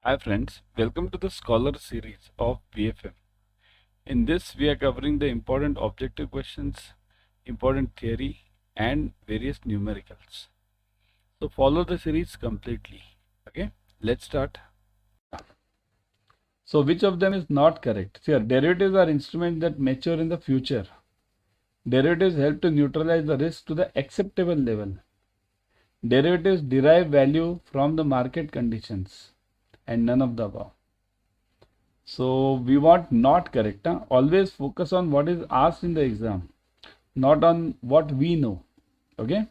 Hi friends, welcome to the Scholar series of BFM. In this, we are covering the important objective questions, important theory, and various numericals. So follow the series completely. Okay, let's start. So which of them is not correct? See, derivatives are instruments that mature in the future. Derivatives help to neutralize the risk to the acceptable level. Derivatives derive value from the market conditions, and none of the above. So we want not correct. Huh? Always focus on what is asked in the exam, not on what we know. Okay.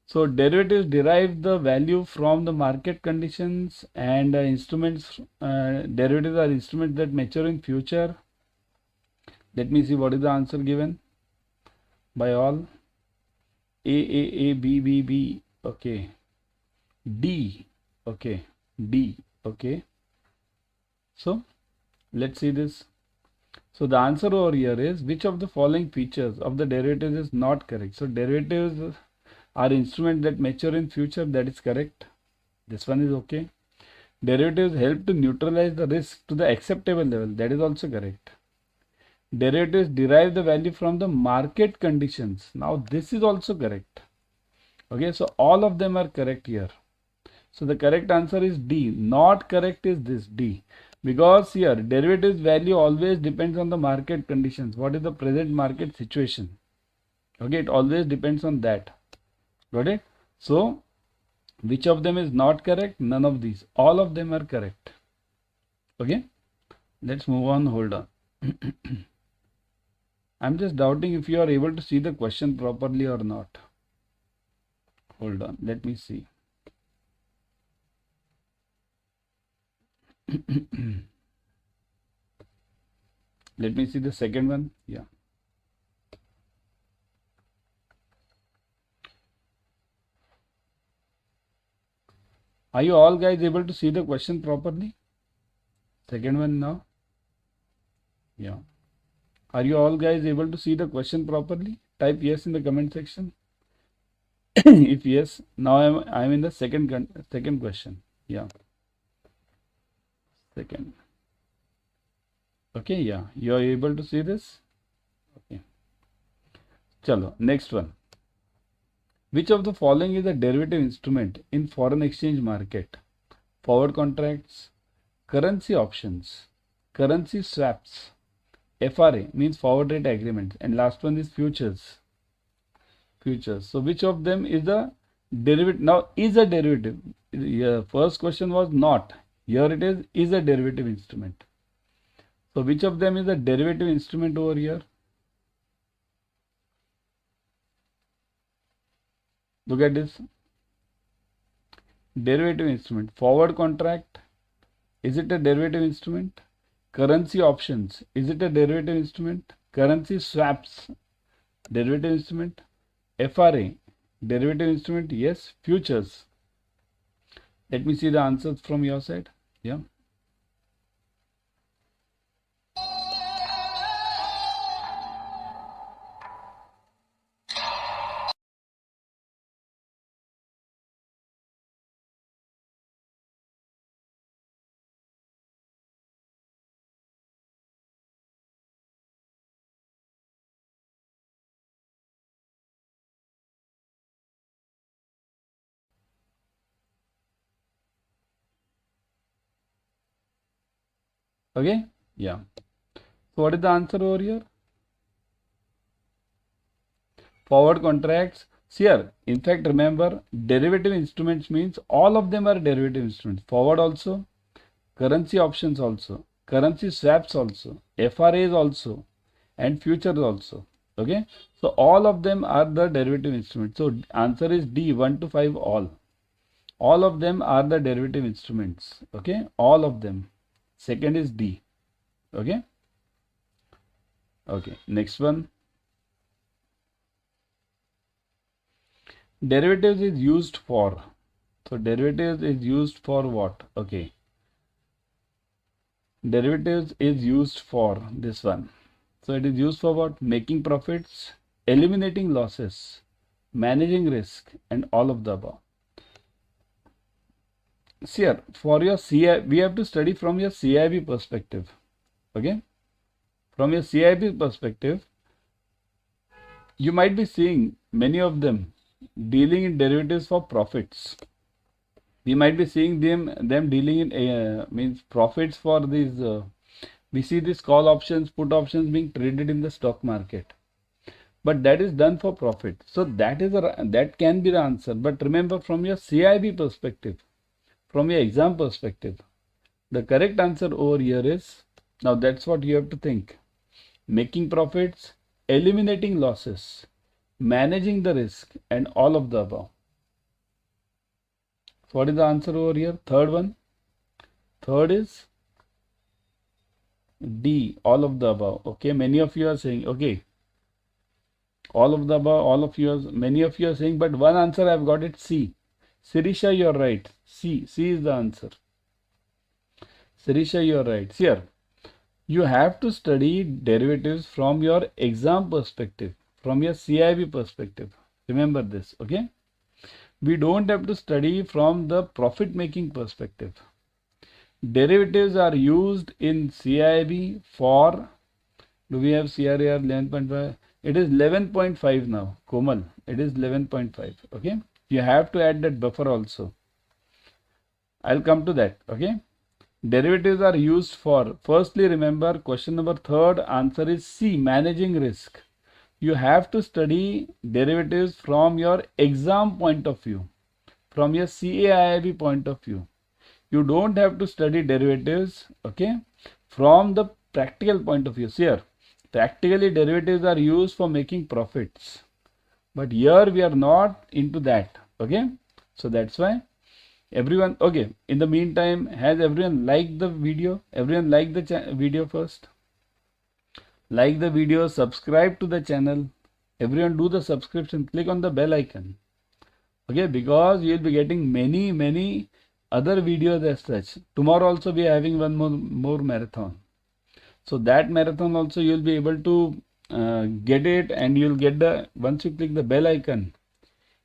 So derivatives derive the value from the market conditions, and instruments. Derivatives are instruments that mature in future. Let me see what is the answer given by all. A, B, B, B. Okay. D. Okay. D. Okay. So let's see this. So the answer over here is which of the following features of the derivatives is not correct. So derivatives are instruments that mature in future. That is correct. This one is okay. Derivatives help to neutralize the risk to the acceptable level. That is also correct. Derivatives derive the value from the market conditions. Now this is also correct. Okay, so all of them are correct here. So the correct answer is D. Not correct is this D. Because here derivatives value always depends on the market conditions. What is the present market situation? Okay, it always depends on that. Got it? So which of them is not correct? None of these. All of them are correct. Okay, let's move on. Hold on. I'm just doubting if you are able to see the question properly or not. Hold on, let me see. Let me see the second one. Yeah. Are you all guys able to see the question properly? Second one now. Yeah. Are you all guys able to see the question properly? Type yes in the comment section. If yes, now I'm in the second question. Yeah. Second. Okay, yeah. You are able to see this? Okay. Chalo, next one. Which of the following is a derivative instrument in foreign exchange market? Forward contracts, currency options, currency swaps, FRA means forward rate agreements, and last one is futures. Futures. So which of them is a derivative? Now is a derivative. Yeah, first question was not. Here it is a derivative instrument. So which of them is a derivative instrument over here? Look at this. Derivative instrument. Forward contract. Is it a derivative instrument? Currency options. Is it a derivative instrument? Currency swaps. Derivative instrument. FRA. Derivative instrument. Yes. Futures. Let me see the answers from your side. Yeah. Okay. Yeah. So what is the answer over here? Forward contracts. See here, in fact, remember derivative instruments means all of them are derivative instruments. Forward also, currency options also, currency swaps also, FRAs also, and futures also. Okay, so all of them are the derivative instruments. So answer is D, 1 to 5 all. All of them are the derivative instruments. Okay, all of them. Second is D. Okay. Okay, next one. Derivatives is used for. So derivatives is used for what? Okay. Derivatives is used for this one. So it is used for what? Making profits, eliminating losses, managing risk, and all of the above. see here, for your CI, we have to study from your CIB perspective. Okay, from your CIB perspective, you might be seeing many of them dealing in derivatives for profits. We might be seeing them dealing in means profits for these. We see these call options, put options being traded in the stock market, but that is done for profit. So that can be the answer. But remember, from your CIB perspective, from your exam perspective, the correct answer over here is, now that's what you have to think: making profits, eliminating losses, managing the risk, and all of the above. What is the answer over here? Third one. Third is D, all of the above. Okay, many of you are saying, okay, all of the above, all of you are, many of you are saying, but one answer I've got it, C. Sirisha, you're right. C is the answer. Sirisha, you're right. See here, you have to study derivatives from your exam perspective, from your CIB perspective. Remember this, okay? We don't have to study from the profit making perspective. Derivatives are used in CIB for, do we have CRAR 11.5? It is 11.5 now, Komal. It is 11.5, okay? You have to add that buffer also. I'll come to that, okay? Derivatives are used for, firstly, remember question number third, answer is C, managing risk. You have to study derivatives from your exam point of view, from your CAIIB point of view. You don't have to study derivatives, okay, from the practical point of view. See here, practically derivatives are used for making profits, but here we are not into that, okay? So that's why everyone, okay, in the meantime, has everyone liked the video? Everyone liked the video first? Like the video, subscribe to the channel. Everyone do the subscription, click on the bell icon, okay, because you will be getting many other videos as such. Tomorrow also we are having one more marathon. So that marathon also you will be able to get it, and you'll get the, once you click the bell icon,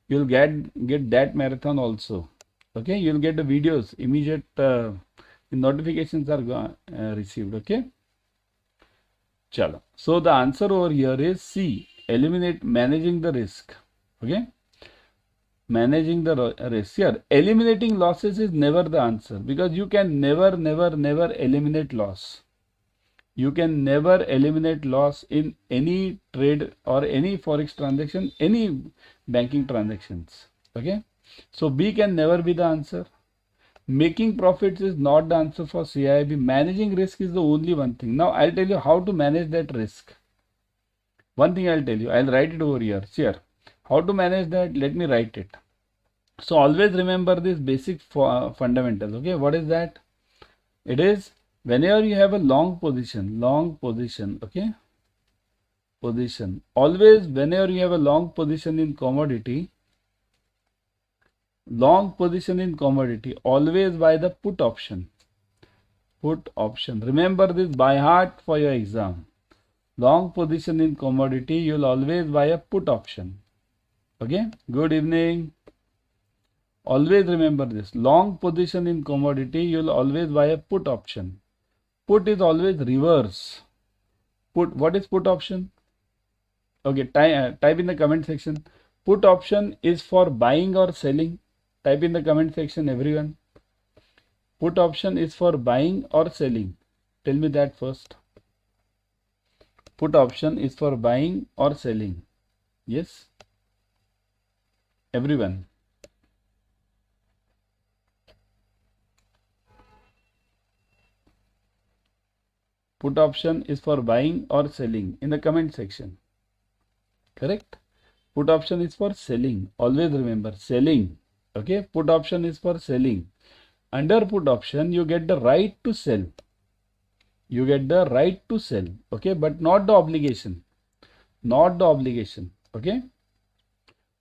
you'll get that marathon also. Okay, you'll get the videos immediate. The notifications are received. Okay. Chalo. So the answer over here is C. Eliminate, managing the risk. Okay. Managing the risk. Here, eliminating losses is never the answer, because you can never eliminate loss. You can never eliminate loss in any trade or any forex transaction, any banking transactions. Okay. So B can never be the answer. Making profits is not the answer for CIB. Managing risk is the only one thing. Now I'll tell you how to manage that risk. One thing I'll tell you, I'll write it over here. Here, how to manage that? Let me write it. So always remember this basic fundamentals. Okay, what is that? It is whenever you have a long position, okay, position. Always whenever you have a long position in commodity, always buy the put option. Put option. Remember this by heart for your exam. Long position in commodity, you'll always buy a put option. Okay. Good evening. Always remember this. Long position in commodity, you'll always buy a put option. Put is always reverse. Put. What is put option? Okay. Type in the comment section. Put option is for buying or selling. Type in the comment section, everyone. Put option is for buying or selling. Tell me that first. Put option is for buying or selling. Yes. Everyone. Put option is for buying or selling in the comment section. Correct? Put option is for selling. Always remember selling. Okay, put option is for selling. Under put option, you get the right to sell. You get the right to sell. Okay, but not the obligation. Not the obligation. Okay.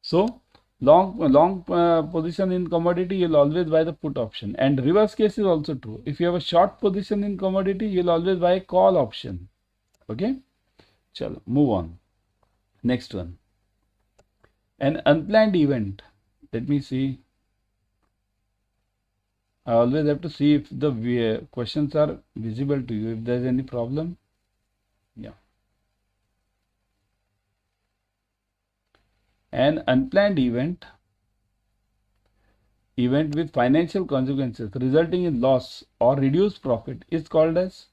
So long position in commodity, you'll always buy the put option. And reverse case is also true. If you have a short position in commodity, you'll always buy a call option. Okay. Chalo, move on. Next one. An unplanned event. Let me see. I always have to see if the questions are visible to you, if there is any problem. Yeah. An unplanned event with financial consequences resulting in loss or reduced profit is called as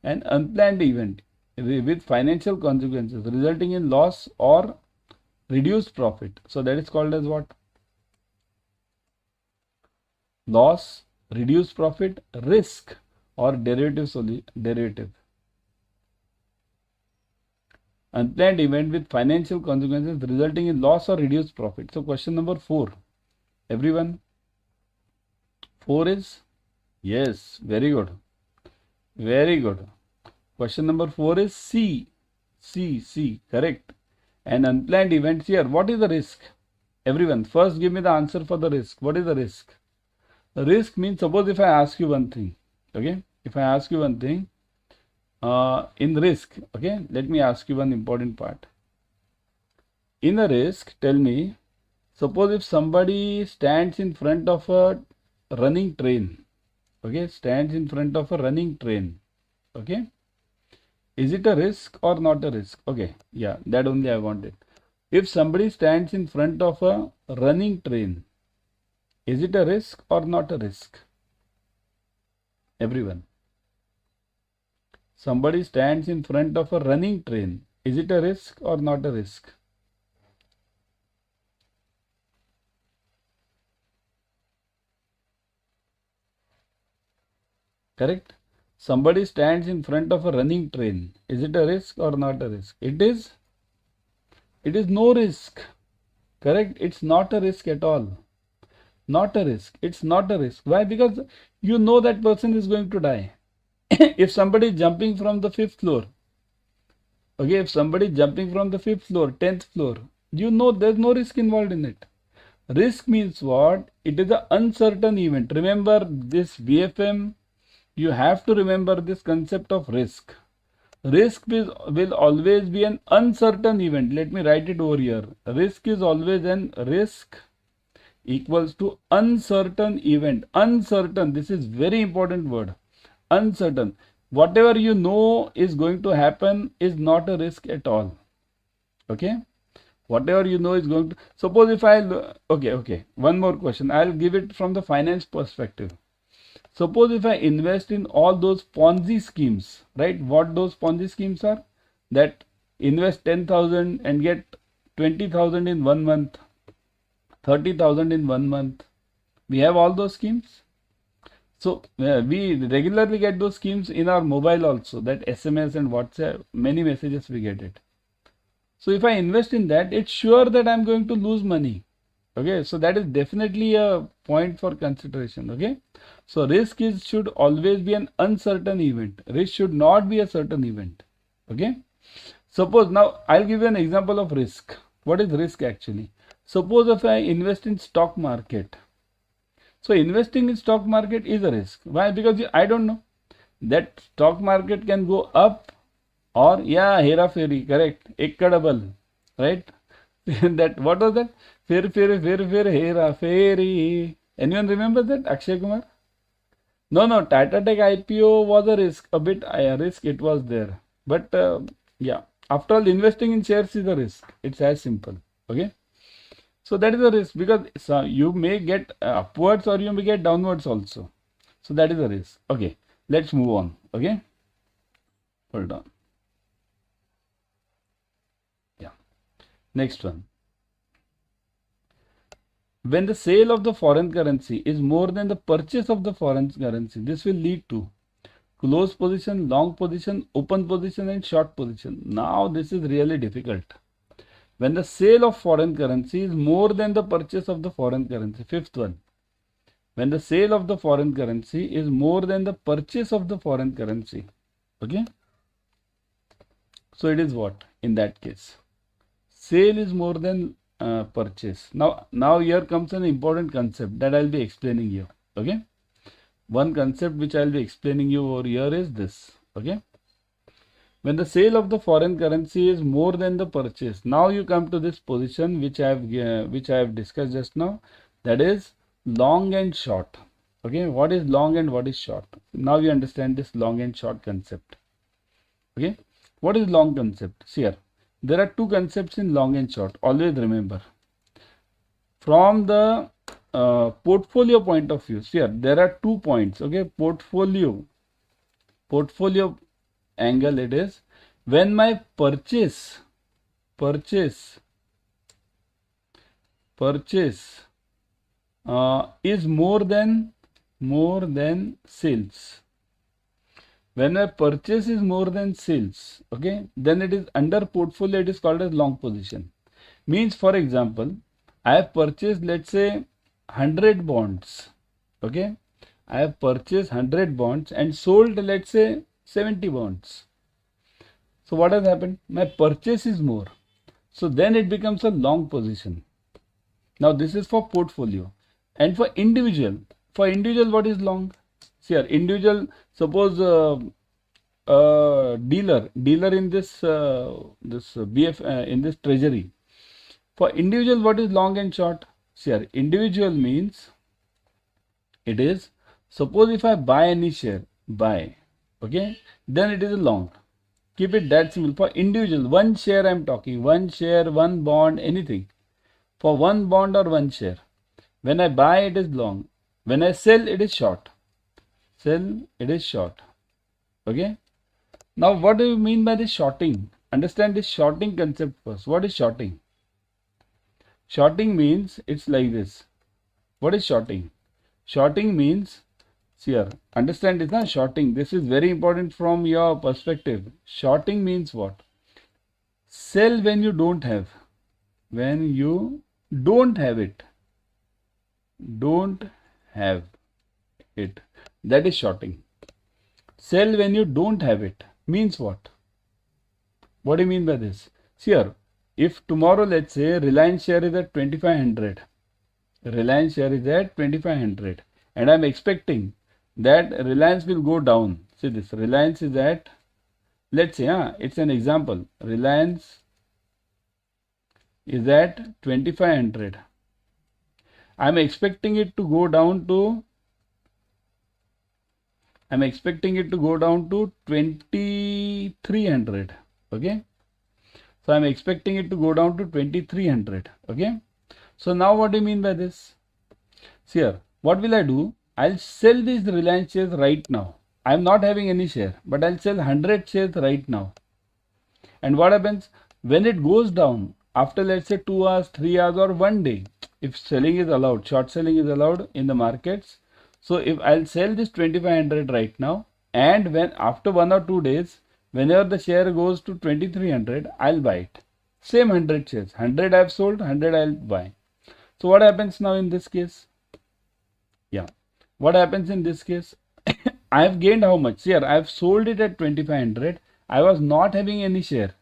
an unplanned event with financial consequences resulting in loss or reduced profit. So that is called as what? Loss, reduced profit, risk, or derivative. Unplanned event with financial consequences resulting in loss or reduced profit. So question number 4. Everyone? 4 is? Yes, very good. Very good. Question number 4 is C. C, correct. An unplanned event here. What is the risk? Everyone, first give me the answer for the risk. What is the risk? The risk means, suppose if I ask you one thing, okay? If I ask you one thing, in risk, okay? Let me ask you one important part. In a risk, tell me, suppose if somebody stands in front of a running train, okay? Stands in front of a running train, okay? Is it a risk or not a risk? Okay, yeah, that only I wanted. If somebody stands in front of a running train, is it a risk or not a risk? Everyone. Somebody stands in front of a running train. Is it a risk or not a risk? Correct? Somebody stands in front of a running train. Is it a risk or not a risk? It is. It is no risk. Correct? It's not a risk at all. Not a risk. It's not a risk. Why? Because you know that person is going to die. If somebody is jumping from the 5th floor, okay, if somebody is jumping from the 5th floor, 10th floor, you know there's no risk involved in it. Risk means what? It is an uncertain event. Remember this BFM, you have to remember this concept of risk. Risk will always be an uncertain event. Let me write it over here. Risk is always an risk equals to uncertain event. Uncertain, this is very important word. Uncertain. Whatever you know is going to happen is not a risk at all. Okay? Whatever you know is going to, suppose if okay, one more question. I'll give it from the finance perspective. Suppose if I invest in all those Ponzi schemes, right? What those Ponzi schemes are? That invest 10,000 and get 20,000 in 1 month, 30,000 in 1 month. We have all those schemes. So we regularly get those schemes in our mobile also, that SMS and WhatsApp, many messages we get it. So if I invest in that, it's sure that I'm going to lose money. Okay, so that is definitely a point for consideration. Okay, so risk should always be an uncertain event. Risk should not be a certain event. Okay, suppose now I'll give you an example of risk. What is risk actually? Suppose if I invest in stock market. So investing in stock market is a risk. Why? Because I don't know. That stock market can go up or hera fairy, correct? Ekkadabal, right? That what was that? Fir hera fairy. Anyone remember that? Akshay Kumar? No. Tata Tech IPO was a risk. A bit a risk it was there. But after all, investing in shares is a risk. It's as simple. Okay. So that is a risk because you may get upwards or you may get downwards also. So that is a risk. Okay, let's move on. Okay, hold on. Yeah, next one. When the sale of the foreign currency is more than the purchase of the foreign currency, this will lead to close position, long position, open position and short position. Now this is really difficult. When the sale of foreign currency is more than the purchase of the foreign currency. 5th one. When the sale of the foreign currency is more than the purchase of the foreign currency. Okay. So it is what in that case? Sale is more than purchase. Now here comes an important concept that I'll be explaining you. Okay. One concept which I'll be explaining you over here is this. Okay. When the sale of the foreign currency is more than the purchase, now you come to this position which I have discussed just now, that is long and short. Okay, what is long and what is short? Now you understand this long and short concept. Okay, what is long concept? See here, there are two concepts in long and short. Always remember. From the portfolio point of view, see here, there are 2 points. Okay, portfolio angle it is when my purchase is more than sales. When my purchase is more than sales, okay, then it is under portfolio, it is called as long position. Means, for example, I have purchased, let's say, 100 bonds. Okay, I have purchased 100 bonds and sold, let's say, 70 bonds. So what has happened? My purchase is more. So then it becomes a long position. Now this is for portfolio. And for individual, what is long? See here, individual, suppose dealer in this in this treasury. For individual, what is long and short? See here, individual means it is, suppose if I buy any share, okay, then it is a long. Keep it that simple. For individual, one share I am talking, one share, one bond, anything. For one bond or one share. When I buy, it is long. When I sell, it is short. Okay. Now, what do you mean by this shorting? Understand this shorting concept first. What is shorting? Shorting means it's like this. What is shorting? Shorting means, see here, understand this, na? Shorting. This is very important from your perspective. Shorting means what? Sell when you don't have. When you don't have it. That is shorting. Sell when you don't have it means what? What do you mean by this? See here, if tomorrow, let's say, Reliance share is at 2500. And I'm expecting that Reliance will go down. See this, Reliance is at, let's say, it's an example. Reliance is at 2500. I'm expecting it to go down to 2300. Okay, so I'm expecting it to go down to 2300. Okay, so now what do you mean by this? See here, what will I do? I'll sell these Reliance shares right now. I'm not having any share, but I'll sell 100 shares right now. And what happens when it goes down after, let's say, 2 hours, 3 hours, or 1 day? If selling is allowed, short selling is allowed in the markets. So if I'll sell this 2500 right now, and when after 1 or 2 days, whenever the share goes to 2300, I'll buy it. Same 100 shares. 100 I've sold, 100 I'll buy. So what happens now in this case? Yeah. What happens in this case? I have gained how much? Here, I have sold it at 2500. I was not having any share.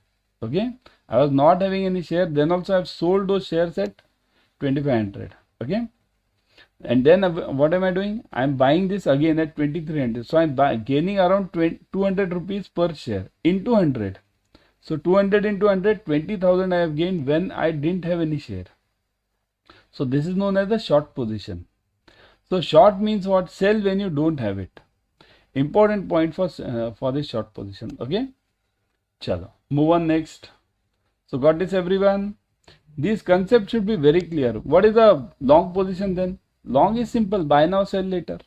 Okay. I was not having any share. Then also I have sold those shares at 2500. Okay. And then what am I doing? I am buying this again at 2300. So I am gaining around 200 rupees per share into 100. So 200 into 100, 20,000 I have gained when I didn't have any share. So this is known as the short position. So short means what? Sell when you don't have it. Important point for this short position. Okay. Chalo. Move on next. So got this, everyone? These concepts should be very clear. What is a long position then? Long is simple. Buy now, sell later.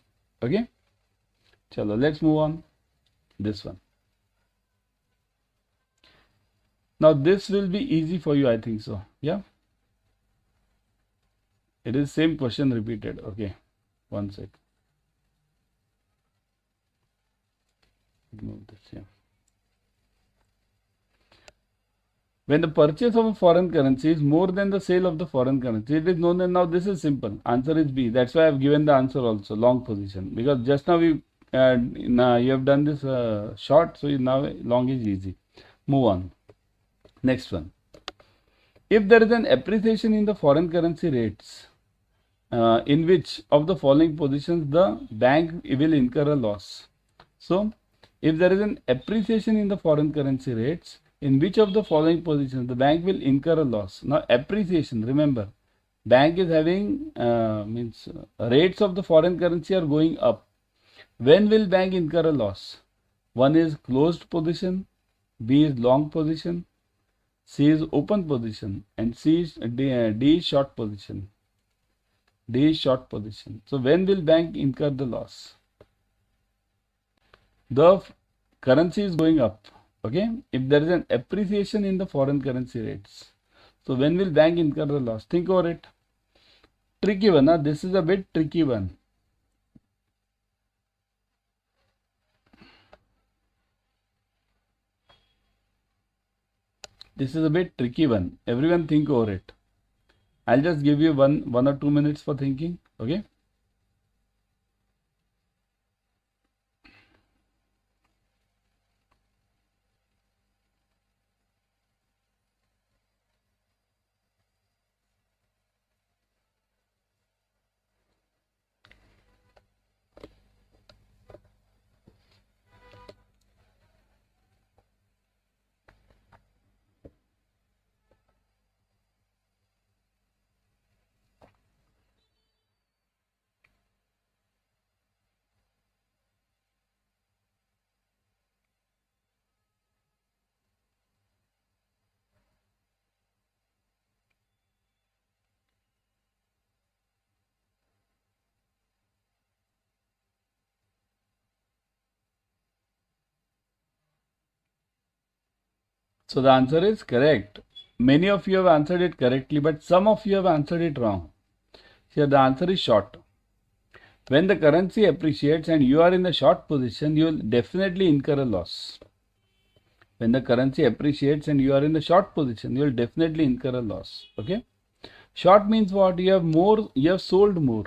Okay. Chalo. Let's move on. This one. Now this will be easy for you, I think so. Yeah. It is same question repeated. Okay. One sec. Move this here. When the purchase of a foreign currency is more than the sale of the foreign currency, it is known as, now this is simple. Answer is B. That's why I have given the answer also, long position. Because just now you have done this short, so now long is easy. Move on. Next one. If there is an appreciation in the foreign currency rates, in which of the following positions the bank will incur a loss? So, if there is an appreciation in the foreign currency rates, in which of the following positions the bank will incur a loss? Now, appreciation, remember, Bank is having means rates of the foreign currency are going up. When will bank incur a loss? One is closed position, B is long position, C is open position, and D is short position. D is short position. So when will bank incur the loss? The currency is going up. Okay, if there is an appreciation in the foreign currency rates, so when will bank incur the loss? Think over it. Tricky one, huh? This is a bit tricky one. This is a bit tricky one. Everyone think over it. I'll just give you one or 2 minutes for thinking. Okay. So the answer is correct. Many of you have answered it correctly, but some of you have answered it wrong. Here the answer is short. When the currency appreciates and you are in the short position, you will definitely incur a loss. When the currency appreciates and you are in the short position, you will definitely incur a loss. Okay. Short means what? You have sold more.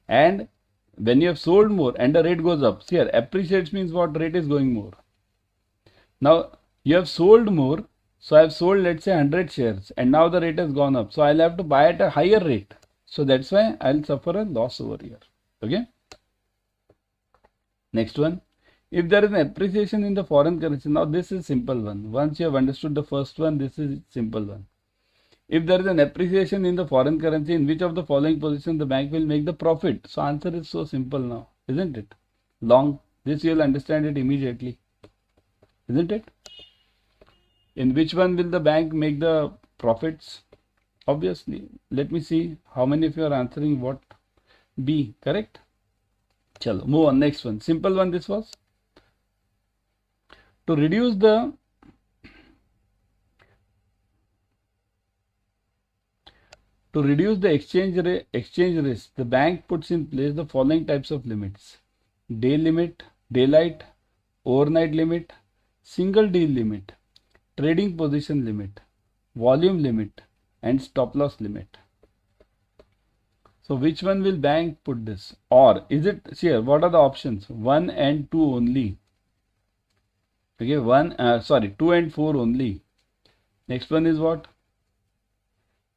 And when you have sold more and the rate goes up, see here, appreciates means what? Rate is going more. Now you have sold more, so I have sold, let's say, 100 shares, and now the rate has gone up, so I'll have to buy at a higher rate. So that's why I'll suffer a loss over here. Okay. Next one. If there is an appreciation in the foreign currency, now this is simple one. Once you have understood the first one, this is simple one. If there is an appreciation in the foreign currency, in which of the following position the bank will make the profit? So answer is so simple now, isn't it? Long. This you will understand it immediately, isn't it? In which one will the bank make the profits? Obviously. Let me see how many of you are answering what. B, correct? Chalo, move on. Next one. Simple one this was. To reduce the exchange risk, the bank puts in place the following types of limits: day limit, daylight, overnight limit, single deal limit, trading position limit, volume limit, and stop loss limit. So which one will bank put this? Or is it, here, what are the options? 1 and 2 only. Okay, 2 and 4 only. Next one is what?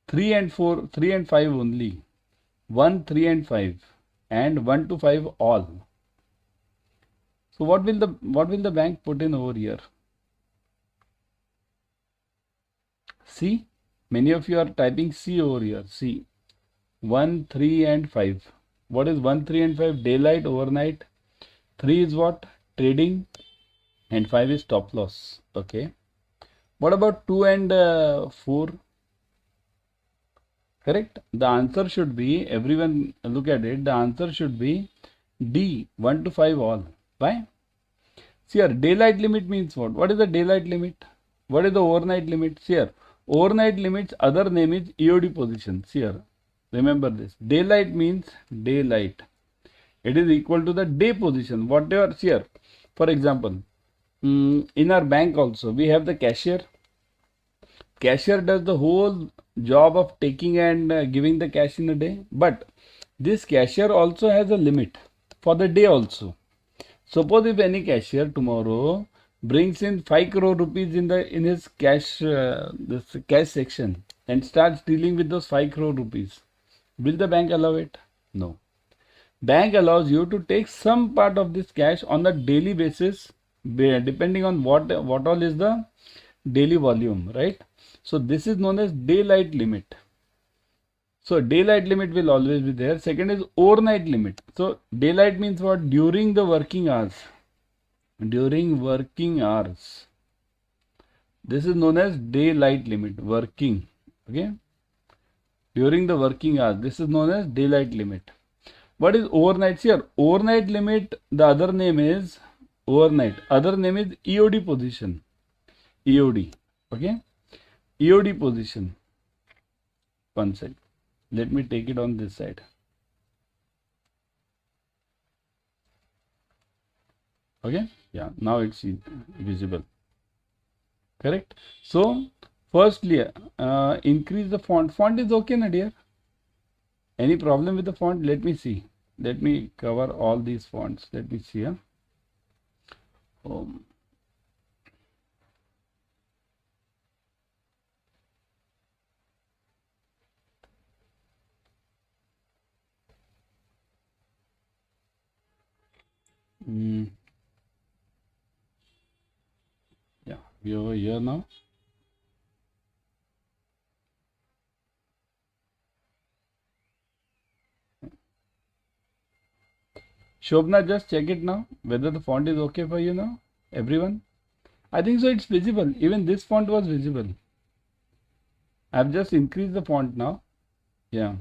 3 and 5 only. 1, 3 and 5. And 1 to 5 all. So what will the bank put in over here? C. Many of you are typing C over here. C. 1, 3 and 5. What is 1, 3 and 5? Daylight, overnight. 3 is what? Trading. And 5 is stop loss. Okay. What about 2 and 4? Correct. The answer should be, everyone look at it, the answer should be D. 1 to 5 all. Why? See here, daylight limit means what? What is the daylight limit? What is the overnight limit? See here, overnight limit's other name is EOD position. See here, remember this. Daylight means daylight. It is equal to the day position. Whatever, see here, for example, in our bank also, we have the cashier. Cashier does the whole job of taking and giving the cash in a day. But this cashier also has a limit for the day also. Suppose if any cashier tomorrow brings in 5 crore rupees in his cash this cash section and starts dealing with those 5 crore rupees, will the bank allow it? No. Bank allows you to take some part of this cash on a daily basis, depending on what all is the daily volume, right? So this is known as daylight limit. So daylight limit will always be there. Second is overnight limit. So daylight means what? During the working hours. During working hours. This is known as daylight limit. Working. Okay. During the working hours. This is known as daylight limit. What is overnight? Here, overnight limit, the other name is overnight. Other name is EOD position. EOD. Okay. EOD position. One sec. Let me take it on this side. Okay. Yeah. Now it's visible. Correct. So, firstly, increase the font. Font is okay, na dear? Any problem with the font? Let me see. Let me cover all these fonts. Let me see. Yeah, we are over here now. Shobna, just check it now, whether the font is okay for you now, everyone. I think so, it's visible. Even this font was visible. I've just increased the font now. Yeah.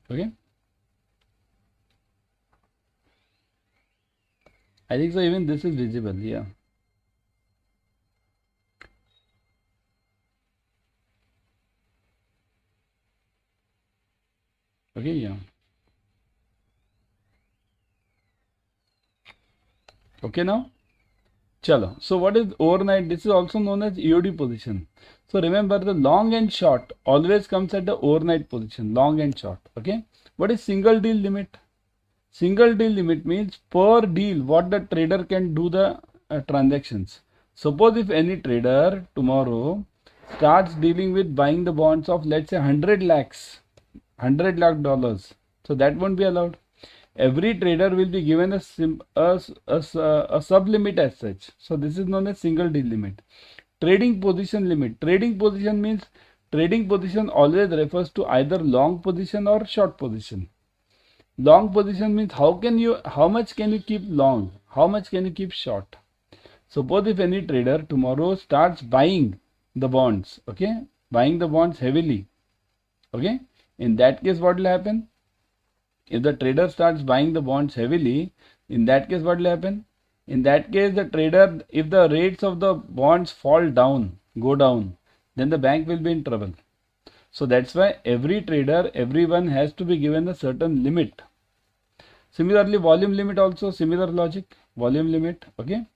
Okay. I think so, even this is visible. Yeah. Okay, yeah. Okay now? Chalo. So what is overnight? This is also known as EOD position. So remember, the long and short always comes at the overnight position. Long and short. Okay. What is single deal limit? Single deal limit means per deal what the trader can do the transactions. Suppose if any trader tomorrow starts dealing with buying the bonds of, let's say, 100 lakhs, $100 lakh. So that won't be allowed. Every trader will be given a sub limit as such. So this is known as single deal limit. Trading position limit. Trading position means trading position always refers to either long position or short position. Long position means how much can you keep long? How much can you keep short? Suppose if any trader tomorrow starts buying the bonds, okay, buying the bonds heavily, okay, in that case what will happen? If the trader starts buying the bonds heavily, in that case what will happen? In that case, the trader, if the rates of the bonds fall down, go down, then the bank will be in trouble. So that's why every trader, everyone has to be given a certain limit. Similarly, volume limit also, similar logic, volume limit, okay.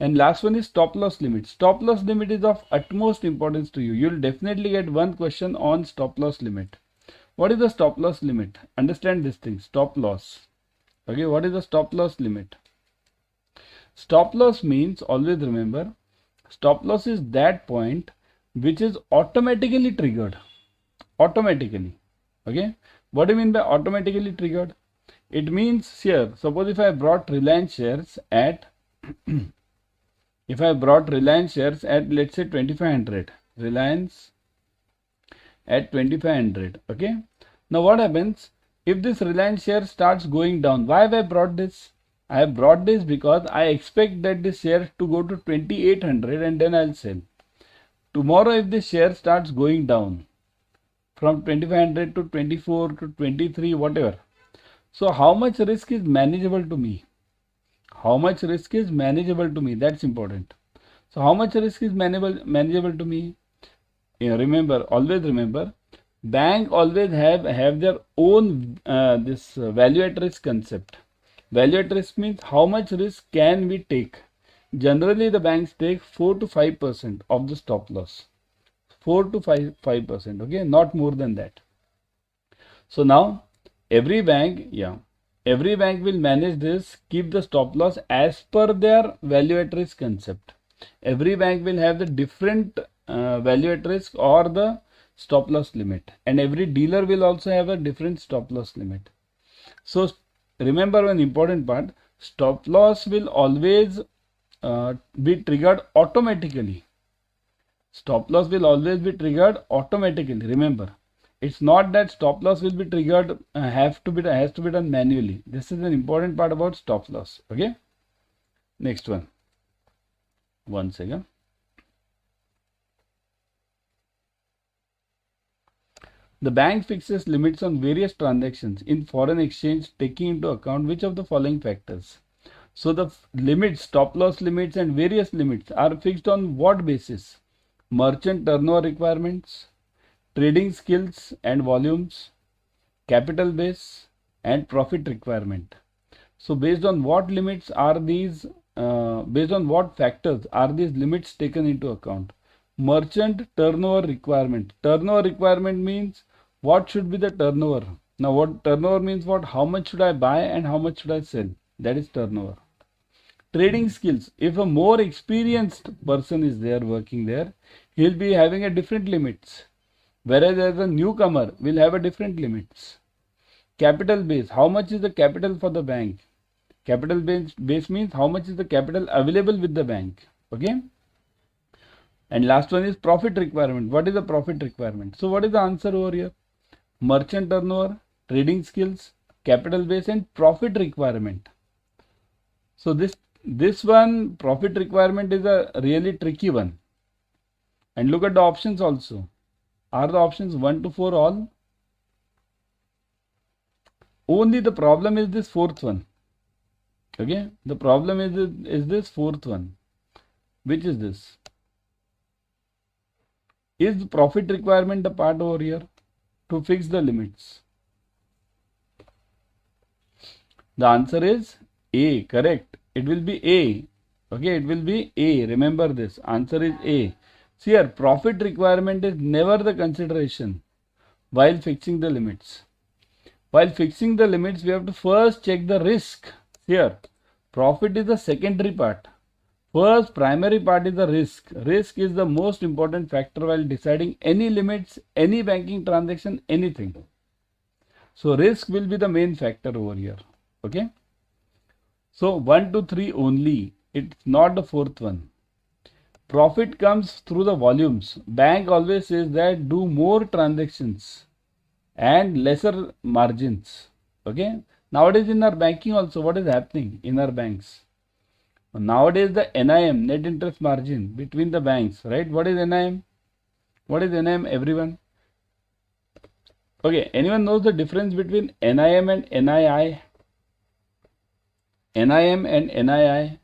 And last one is stop loss limit. Stop loss limit is of utmost importance to you. You will definitely get one question on stop loss limit. What is the stop loss limit? Understand this thing, stop loss. Okay, what is the stop loss limit? Stop loss means, always remember, stop loss is that point which is automatically triggered. Automatically. Okay. What do you mean by automatically triggered? It means here, suppose if I brought Reliance shares at, let's say 2500, Reliance at 2500. Okay. Now what happens if this Reliance share starts going down? Why have I brought this? I have brought this because I expect that this share to go to 2800 and then I'll sell. Tomorrow if this share starts going down from 2500 to 24 to 23, whatever. So how much risk is manageable to me? How much risk is manageable to me? That's important. So how much risk is manageable to me? Yeah, remember, always remember, bank always have their own value at risk concept. Value at risk means how much risk can we take? Generally, the banks take 4 to 5% of the stop loss. 4 to 5%. Okay, not more than that. So now every bank will manage this, keep the stop loss as per their value at risk concept. Every bank will have the different value at risk or the stop loss limit, and every dealer will also have a different stop loss limit. So remember one important part, stop loss will always be triggered automatically. Stop loss will always be triggered automatically. Remember, It's not that stop loss will be triggered, has to be done manually. This is an important part about stop loss. Okay. Next one. One second. The bank fixes limits on various transactions in foreign exchange, taking into account which of the following factors. So the limits, stop loss limits and various limits are fixed on what basis? Merchant turnover requirements, trading skills and volumes, capital base and profit requirement. So based on what limits are these, based on what factors are these limits taken into account? Merchant turnover requirement. Turnover requirement means what should be the turnover. Now what turnover means, what? How much should I buy and how much should I sell? That is turnover. Trading skills. If a more experienced person is there working there, he'll be having a different limits. Whereas as a newcomer will have a different limits. Capital base. How much is the capital for the bank? Capital base means how much is the capital available with the bank. Okay. And last one is profit requirement. What is the profit requirement? So what is the answer over here? Merchant turnover, trading skills, capital base and profit requirement. So this one, profit requirement, is a really tricky one. And look at the options also. Are the options 1 to 4 all? Only the problem is this fourth one. Okay, the problem is this fourth one. Which is this? Is the profit requirement the part over here to fix the limits? The answer is A, correct. It will be A. Okay, it will be A. Remember this. Answer is A. See here, profit requirement is never the consideration while fixing the limits. While fixing the limits, we have to first check the risk. Here, profit is the secondary part. First, primary part is the risk. Risk is the most important factor while deciding any limits, any banking transaction, anything. So risk will be the main factor over here. Okay. So 1 to 3 only. It's not the fourth one. Profit comes through the volumes. Bank always says that do more transactions and lesser margins. Okay. Nowadays in our banking also, what is happening in our banks? Nowadays the NIM, net interest margin between the banks, right? What is NIM? What is NIM, everyone? Okay, anyone knows the difference between NIM and NII? NIM and NII.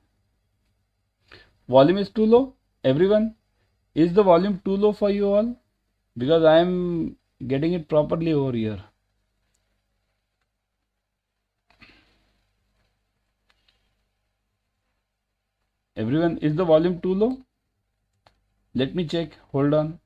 Volume is too low, everyone? Is the volume too low for you all? Because I am getting it properly over here. Everyone, is the volume too low? Let me check. Hold on.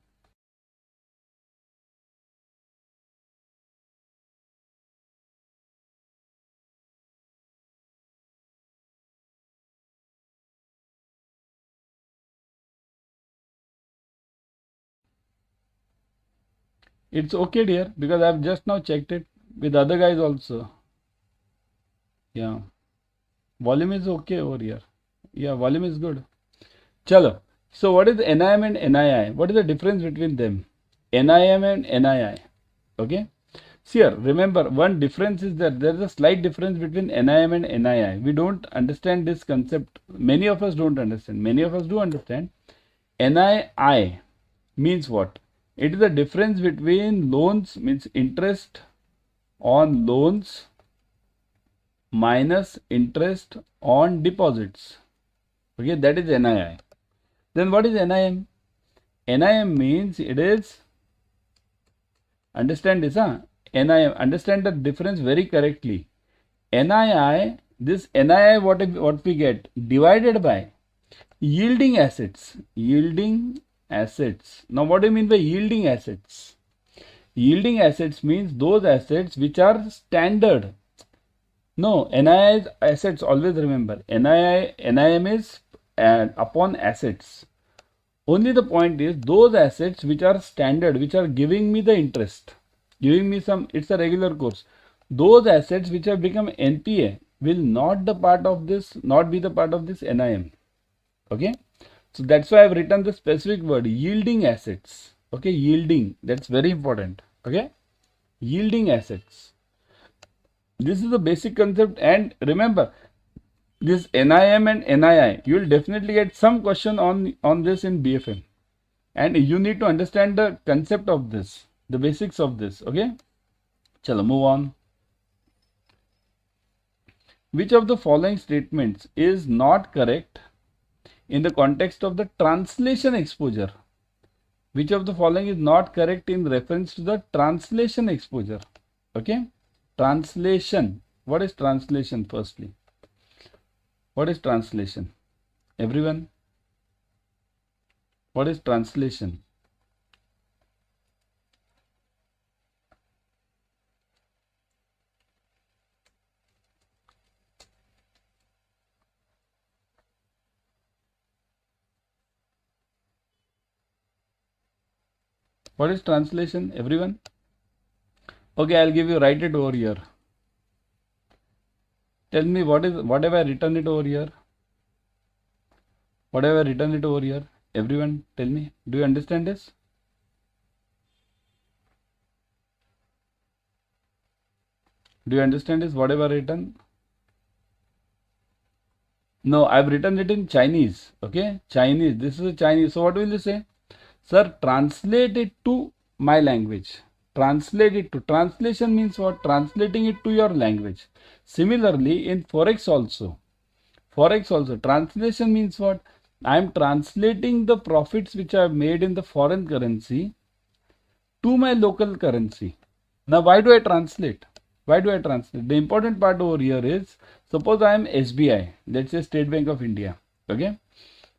It's okay, dear, because I've just now checked it with other guys also. Yeah. Volume is okay over here. Yeah, volume is good. Chalo. So what is NIM and NII? What is the difference between them? NIM and NII. Okay. See here, remember, one difference is that there is a slight difference between NIM and NII. We don't understand this concept. Many of us don't understand. Many of us do understand. NII means what? It is the difference between loans, means interest on loans, minus interest on deposits. Okay, that is NII. Then what is NIM? NIM means it is, understand this, NIM, understand the difference very correctly. NII, this NII, what we get? Divided by yielding assets. Yielding assets. Now what do you mean by yielding assets? Yielding assets means those assets which are standard. No, NII is assets, always remember. NIM is upon assets. Only the point is those assets which are standard, which are giving me the interest, giving me some, it's a regular course. Those assets which have become NPA will not be the part of this NIM. Okay. So that's why I've written the specific word, yielding assets. Okay, yielding, that's very important. Okay. yielding assets. This is the basic concept, and remember this NIM and NII, you will definitely get some question on this in BFM, and you need to understand the concept of this, the basics of this. Okay, chalo move on. Which of the following statements is not correct in the context of the translation exposure? Which of the following is not correct in reference to the translation exposure? Okay, translation. What is translation firstly? What is translation? Everyone? What is translation? What is translation? Everyone? Okay, I'll give you, write it over here. Tell me what have I written it over here? What have I written it over here? Everyone, tell me. Do you understand this? Do you understand this? What have I written? No, I've written it in Chinese. Okay, Chinese. This is a Chinese. So what will you say? Sir, translate it to my language. Translate it to. Translation means what? Translating it to your language. Similarly, in Forex also. Forex also. Translation means what? I am translating the profits which I have made in the foreign currency to my local currency. Now, why do I translate? Why do I translate? The important part over here is, suppose I am SBI, let's say State Bank of India. Okay.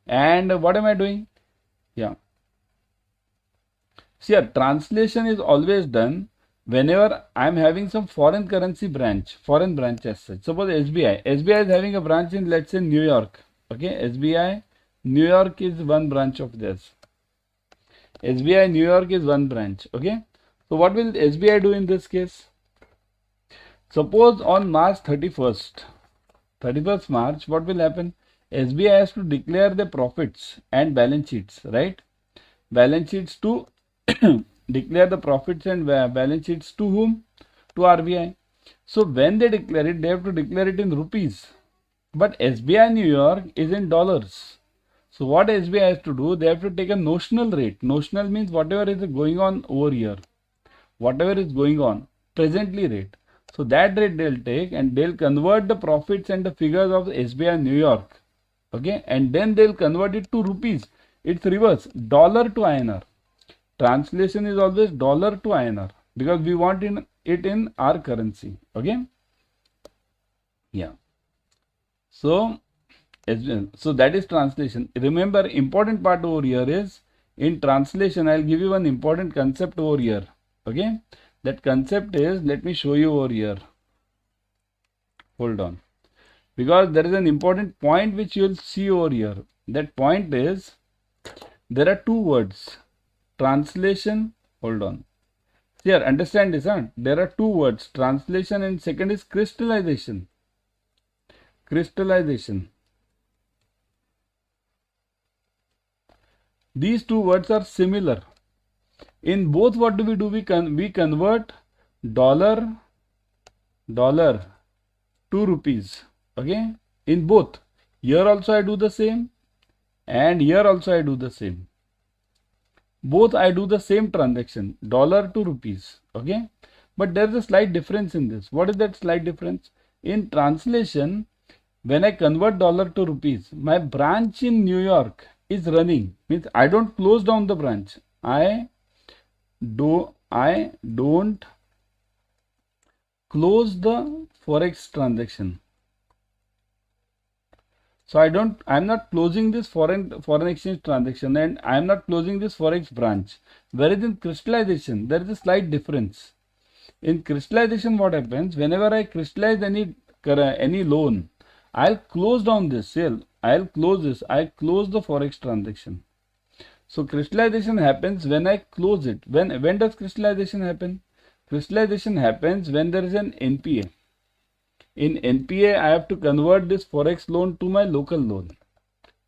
And what am I doing? Yeah. See, here, translation is always done whenever I am having some foreign currency branch, foreign branch as such. Suppose SBI. SBI is having a branch in, let's say, New York. Okay. SBI, New York is one branch of theirs. SBI, New York is one branch. Okay. So what will SBI do in this case? Suppose on March 31st March, what will happen? SBI has to declare the profits and balance sheets, right? Balance sheets to declare the profits and balance sheets to whom? To RBI. So when they declare it, they have to declare it in rupees. But SBI New York is in dollars. So what SBI has to do? They have to take a notional rate. Notional means whatever is going on over here. Whatever is going on, presently rate. So that rate they'll take and they'll convert the profits and the figures of SBI New York. Okay. And then they'll convert it to rupees. It's reverse. Dollar to INR. Translation is always dollar to INR because we want it in our currency. Okay. Yeah. So that is translation. Remember, important part over here is in translation. I'll give you one important concept over here. Okay. That concept is, let me show you over here. Hold on. Because there is an important point which you will see over here. That point is, there are two words. Translation. Hold on. Here, understand this. Huh? There are two words. Translation and second is crystallization. Crystallization. These two words are similar. In both, what do? We convert dollar to rupees. Okay. In both. Here also I do the same. And here also I do the same. Both I do the same transaction. Dollar to rupees. Okay. But there is a slight difference in this. What is that slight difference? In translation, when I convert dollar to rupees, my branch in New York is running. Means I don't close down the branch. I don't close the forex transaction. So I'm not closing this foreign exchange transaction and I'm not closing this forex branch. Whereas in crystallization, there is a slight difference. In crystallization, what happens? Whenever I crystallize any loan, I'll close down this sale. I'll close this. I close the forex transaction. So crystallization happens when I close it. When does crystallization happen? Crystallization happens when there is an NPA. In NPA, I have to convert this forex loan to my local loan.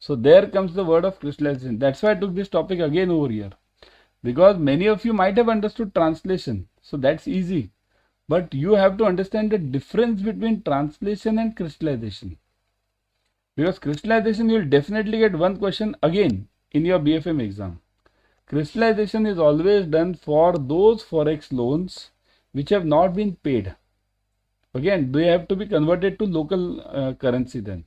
So there comes the word of crystallization. That's why I took this topic again over here. Because many of you might have understood translation. So that's easy. But you have to understand the difference between translation and crystallization. Because crystallization, you will definitely get one question again in your BFM exam. Crystallization is always done for those forex loans which have not been paid. Again, they have to be converted to local currency then.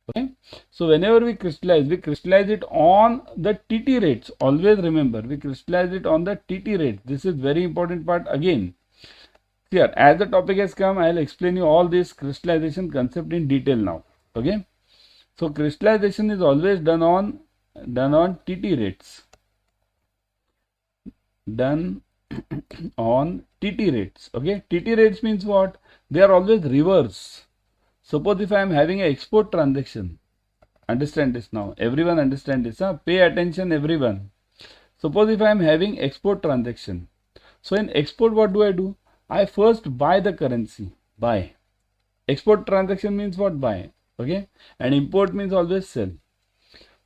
Okay. So whenever we crystallize it on the TT rates. Always remember, we crystallize it on the TT rate. This is very important part again. Here, as the topic has come, I will explain you all this crystallization concept in detail now. Okay. So crystallization is always done on TT rates. Done on TT rates. Okay. TT rates means what? They are always reverse. Suppose if I am having an export transaction, understand this now. Everyone understand this. Huh? Pay attention, everyone. Suppose if I am having export transaction. So in export, what do? I first buy the currency. Buy. Export transaction means what? Buy. Okay. And import means always sell.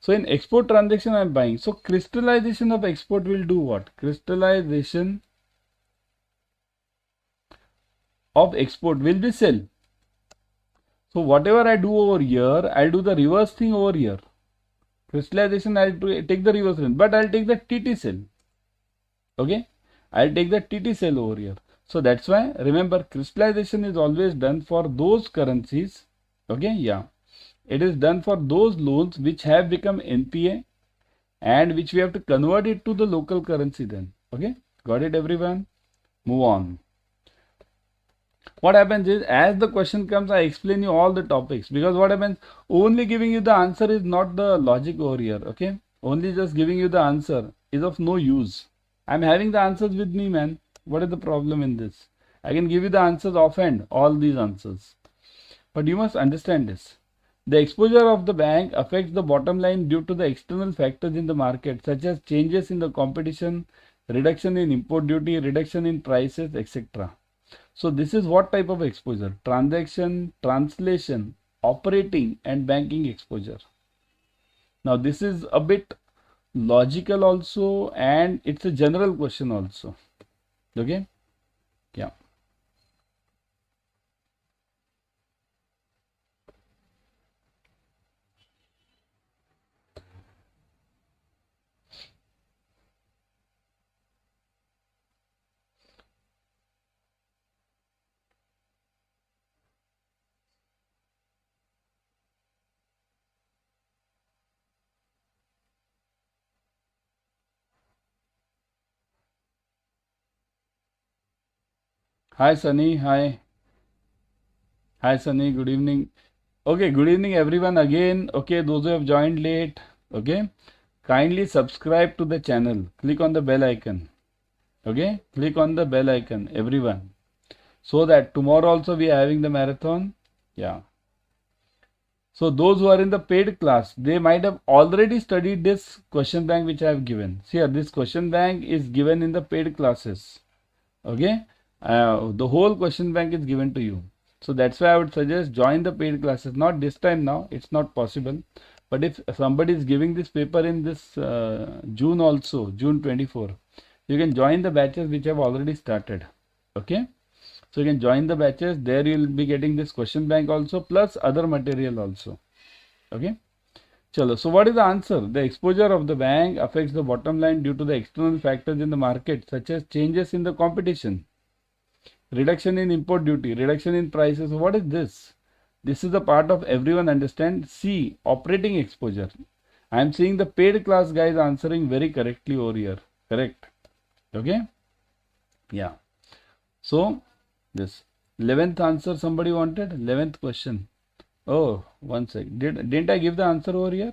So in export transaction, I am buying. So crystallization of export will do what? Crystallization of export will be sell. So whatever I do over here, I'll do the reverse thing over here. Crystallization, I'll take the reverse thing, but I'll take the TT cell. Okay, I'll take the TT cell over here. So that's why, remember, crystallization is always done for those currencies. Okay, yeah, it is done for those loans which have become NPA and which we have to convert it to the local currency then. Okay, got it, everyone? Move on. What happens is, as the question comes, I explain you all the topics, because what happens, only giving you the answer is not the logic over here. Okay, only just giving you the answer is of no use. I'm having the answers with me, man. What is the problem in this? I can give you the answers offhand, all these answers, but you must understand this. The exposure of the bank affects the bottom line due to the external factors in the market, such as changes in the competition, reduction in import duty, reduction in prices, etc. So this is what type of exposure? Transaction, translation, operating and banking exposure. Now this is a bit logical also, and it's a general question also. Okay, yeah. Hi Sunny, hi. Hi Sunny, good evening. Okay, good evening everyone again. Okay, those who have joined late, okay, kindly subscribe to the channel. Click on the bell icon. Okay, click on the bell icon, everyone, so that tomorrow also we are having the marathon. Yeah. So those who are in the paid class, they might have already studied this question bank which I have given. See here, this question bank is given in the paid classes. Okay, the whole question bank is given to you. So that's why I would suggest join the paid classes. Not this time now, it's not possible. But if somebody is giving this paper in this June also, June 24, you can join the batches which have already started. Okay. So you can join the batches. There you will be getting this question bank also, plus other material also. Okay. Chalo. So what is the answer? The exposure of the bank affects the bottom line due to the external factors in the market, such as changes in the competition, reduction in import duty, reduction in prices. So what is this? This is the part of everyone understand. C, operating exposure. I am seeing the paid class guys answering very correctly over here. Correct. Okay. Yeah. So this 11th answer somebody wanted. 11th question. Oh, one sec. Didn't I give the answer over here?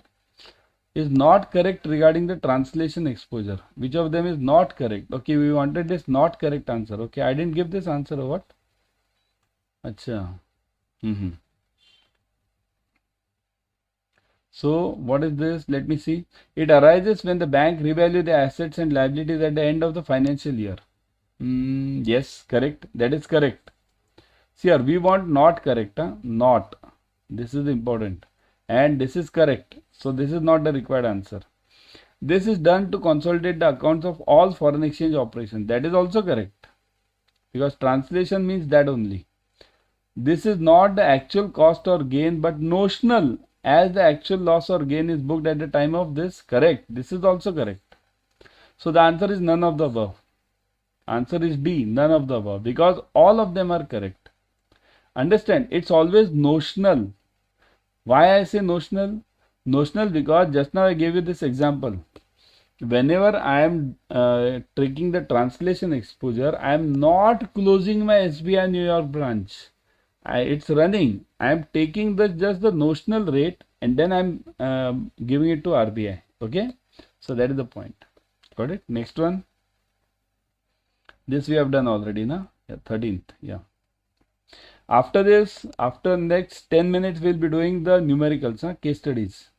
Is not correct regarding the translation exposure. Which of them is not correct? Okay, we wanted this not correct answer. Okay, I didn't give this answer or what? Acha. So what is this? Let me see. It arises when the bank revalue the assets and liabilities at the end of the financial year. Yes, correct. That is correct. See here, we want not correct. Huh? Not. This is important. And this is correct. So this is not the required answer. This is done to consolidate the accounts of all foreign exchange operations. That is also correct. because translation means that only. This is not the actual cost or gain but notional, as the actual loss or gain is booked at the time of this. Correct. This is also correct. So the answer is none of the above. Answer is D, none of the above, because all of them are correct. Understand, it's always notional. Why I say notional? Notional because just now I gave you this example. Whenever I am taking the translation exposure, I am not closing my SBI New York branch. It's running. I am taking just the notional rate and then I am giving it to RBI. Okay. So that is the point. Got it? Next one. This we have done already, na? Yeah, 13th. Yeah. After this, after next 10 minutes, we'll be doing the numericals, case studies.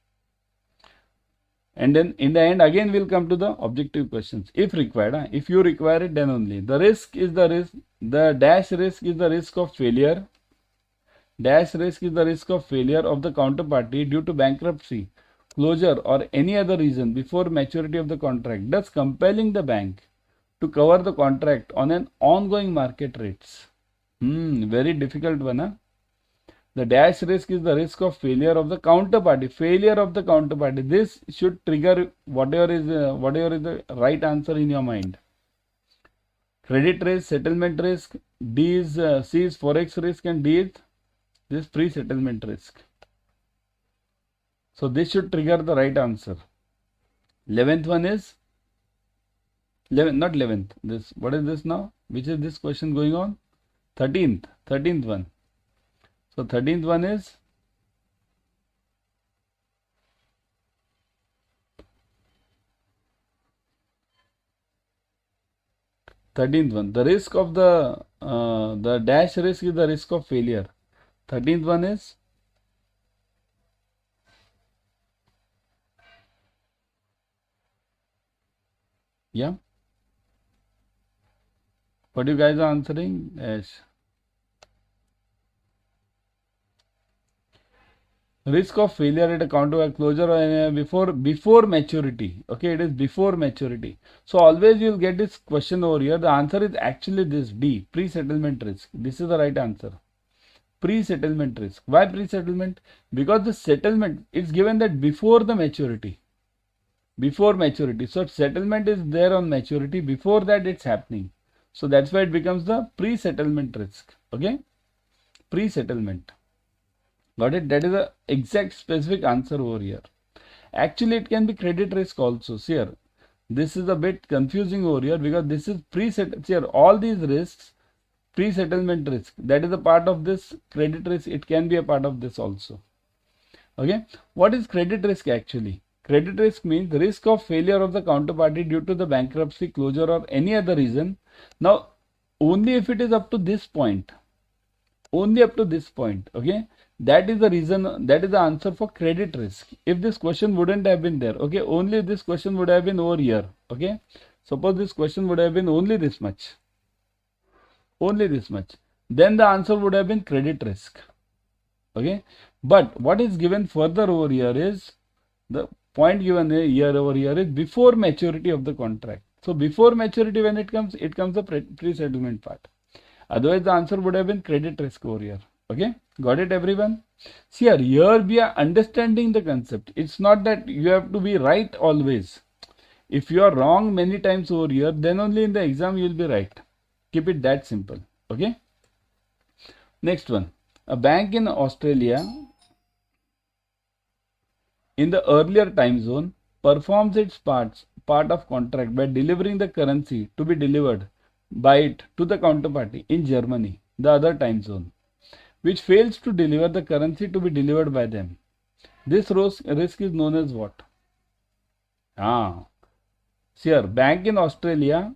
And then in the end, again, we'll come to the objective questions. If required, if you require it, then only. The risk is the risk. The dash risk is the risk of failure. Dash risk is the risk of failure of the counterparty due to bankruptcy, closure, or any other reason before maturity of the contract, thus compelling the bank to cover the contract on an ongoing market rates. Very difficult one. Huh? The dash risk is the risk of failure of the counterparty. Failure of the counterparty. This should trigger whatever is the right answer in your mind. Credit risk, settlement risk. D is C is forex risk, and D is this pre-settlement risk. So this should trigger the right answer. 11th one is 11, not 11th. This, what is this now? Which is this question going on? 13th one. So 13th one is the risk of the dash risk is the risk of failure. 13th one is yeah. What you guys are answering? Yes. Risk of failure at a counter closure or before maturity. Okay, it is before maturity. So always you will get this question over here. The answer is actually this D, pre-settlement risk. This is the right answer. Pre-settlement risk. Why pre-settlement? Because the settlement is given that before the maturity. Before maturity. So settlement is there on maturity. Before that it's happening. So that's why it becomes the pre-settlement risk. Okay. Pre-settlement. Got it? That is the exact specific answer over here. Actually, it can be credit risk also. See here. This is a bit confusing over here because this is pre-settlement. See here, all these risks, pre-settlement risk, that is a part of this credit risk. It can be a part of this also. Okay. What is credit risk actually? Credit risk means the risk of failure of the counterparty due to the bankruptcy, closure, or any other reason. Now, only if it is up to this point. Only up to this point. Okay. That is the reason, that is the answer for credit risk. If this question wouldn't have been there, okay, only this question would have been over here, okay. Suppose this question would have been only this much, then the answer would have been credit risk, okay. But what is given further over here is, the point given here over here is before maturity of the contract. So before maturity, when it comes the pre-settlement part. Otherwise, the answer would have been credit risk over here. Okay, got it everyone? See here we are understanding the concept. It's not that you have to be right always. If you are wrong many times over here, then only in the exam you will be right. Keep it that simple. Okay. Next one. A bank in Australia in the earlier time zone performs its part of contract by delivering the currency to be delivered by it to the counterparty in Germany, the other time zone, which fails to deliver the currency to be delivered by them. This risk is known as what? See here, bank in Australia,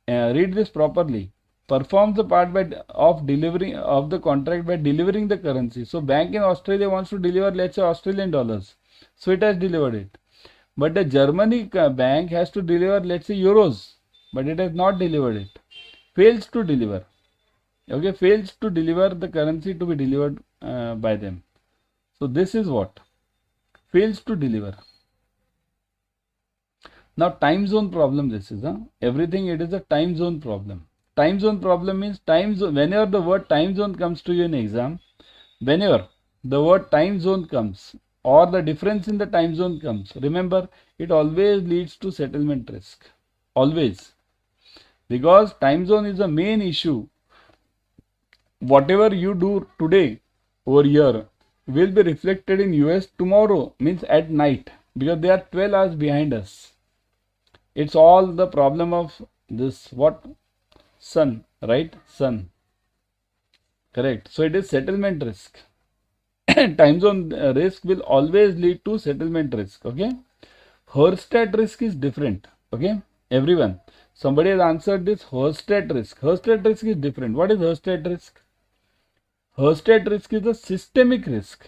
read this properly, performs the part of delivery of the contract by delivering the currency. So bank in Australia wants to deliver, let's say, Australian dollars. So it has delivered it. But the Germany bank has to deliver, let's say, euros, but it has not delivered it. Fails to deliver. Okay, fails to deliver the currency to be delivered by them. So this is what? Fails to deliver. Now time zone problem this is. Everything it is a time zone problem. Time zone problem means time zone. Whenever the word time zone comes to you in exam, whenever the word time zone comes or the difference in the time zone comes, remember it always leads to settlement risk. Always. Because time zone is the main issue. Whatever you do today over here will be reflected in US tomorrow, means at night, because they are 12 hours behind us. It's all the problem of this what sun, right? Sun. Correct. So it is settlement risk. Time zone risk will always lead to settlement risk. Okay. Herstat risk is different. Okay. Everyone. Somebody has answered this Herstat risk. Herstat risk is different. What is Herstat risk? Herstat risk is a systemic risk.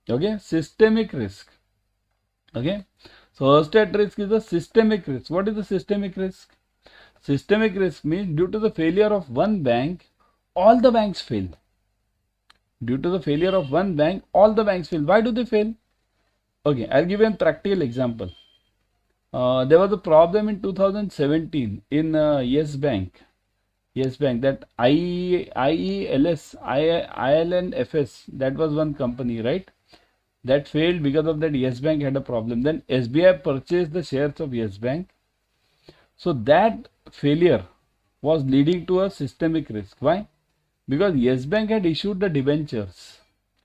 Okay. Systemic risk. Okay. So Herstat risk is a systemic risk. What is the systemic risk? Systemic risk means due to the failure of one bank, all the banks fail. Due to the failure of one bank, all the banks fail. Why do they fail? Okay, I'll give you a practical example. There was a problem in 2017 in Yes Bank. Yes Bank, that IELS, ILNFS, that was one company, right? That failed because of that Yes Bank had a problem. Then SBI purchased the shares of Yes Bank. So that failure was leading to a systemic risk. Why? Because Yes Bank had issued the debentures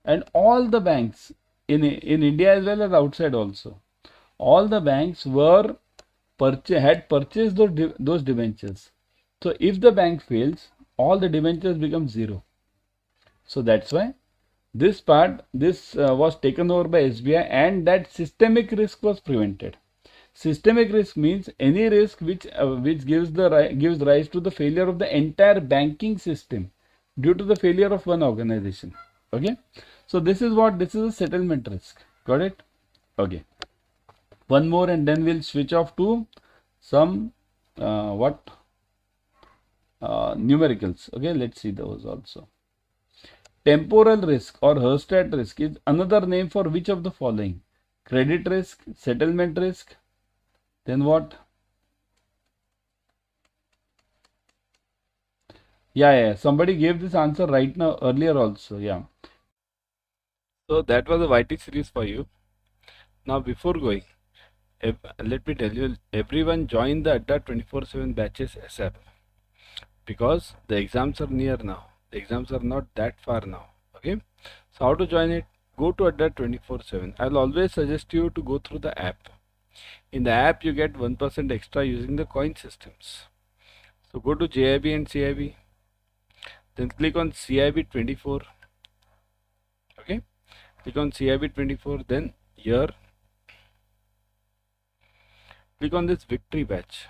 and all the banks in India as well as outside also, all the banks were had purchased those debentures. So if the bank fails, all the debentures become zero. So that's why this was taken over by SBI and that systemic risk was prevented. Systemic risk means any risk which gives rise to the failure of the entire banking system due to the failure of one organization. Okay, so this is a settlement risk. Got it? Okay, one more and then we'll switch off to some numericals. Okay, let's see those also. Temporal risk or Herstat risk is another name for which of the following? Credit risk, settlement risk, then what? Yeah, somebody gave this answer right now earlier also. Yeah. So that was a YT series for you. Now before going, let me tell you, everyone join the Adda 24/7 batches ASAP because the exams are near now. The exams are not that far now. Okay. So how to join it? Go to Adda 24/7. I'll always suggest you to go through the app. In the app, you get 1% extra using the coin systems. So go to JIB and CIB. Then click on CIB 24. Okay. Click on CIB 24. Then here, click on this victory batch.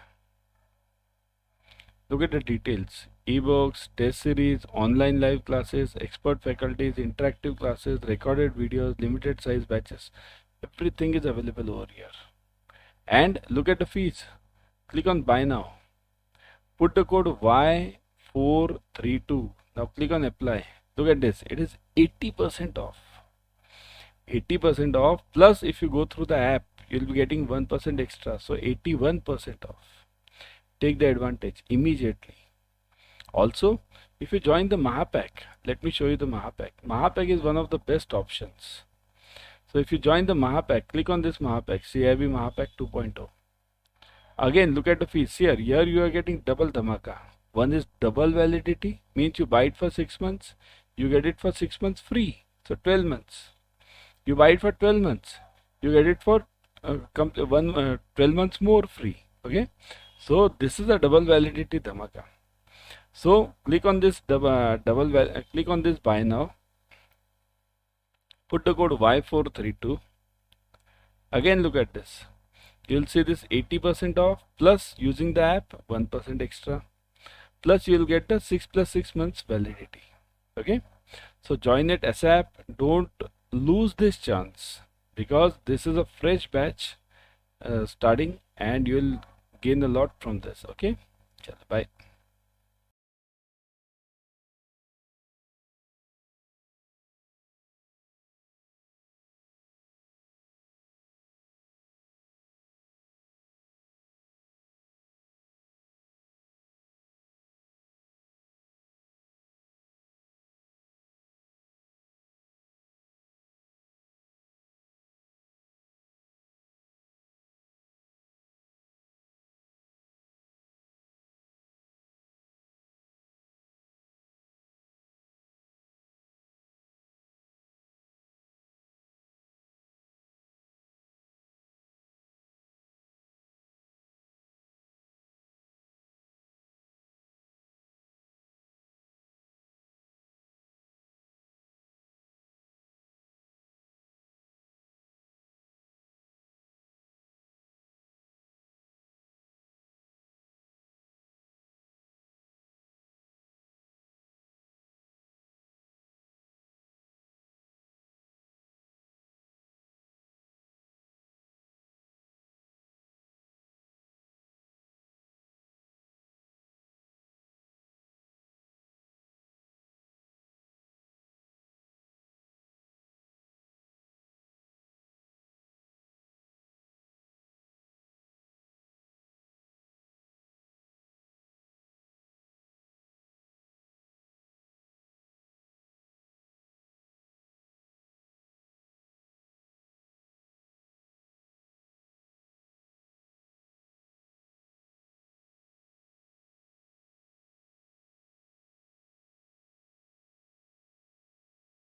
Look at the details. Ebooks, test series, online live classes, expert faculties, interactive classes, recorded videos, limited size batches. Everything is available over here. And look at the fees. Click on buy now. Put the code Y432. Now click on apply. Look at this. It is 80% off. 80% off. Plus if you go through the app, you'll be getting 1% extra. So 81% off. Take the advantage immediately. Also, if you join the Mahapack, let me show you the Mahapack. Mahapack is one of the best options. So if you join the Mahapack, click on this Mahapack, CAIIB Mahapack 2.0. Again, look at the fees. Here you are getting double dhamaka. One is double validity, means you buy it for 6 months, you get it for 6 months free. So 12 months. You buy it for 12 months, you get it for 12 months more free. Okay. So this is a double validity dhamaka. So click on this click on this buy now. Put the code Y432. Again, look at this. You'll see this 80% off plus using the app 1% extra. Plus you'll get a 6 plus 6 months validity. Okay. So join it ASAP. Don't lose this chance because this is a fresh batch starting and you'll gain a lot from this. Okay. Bye.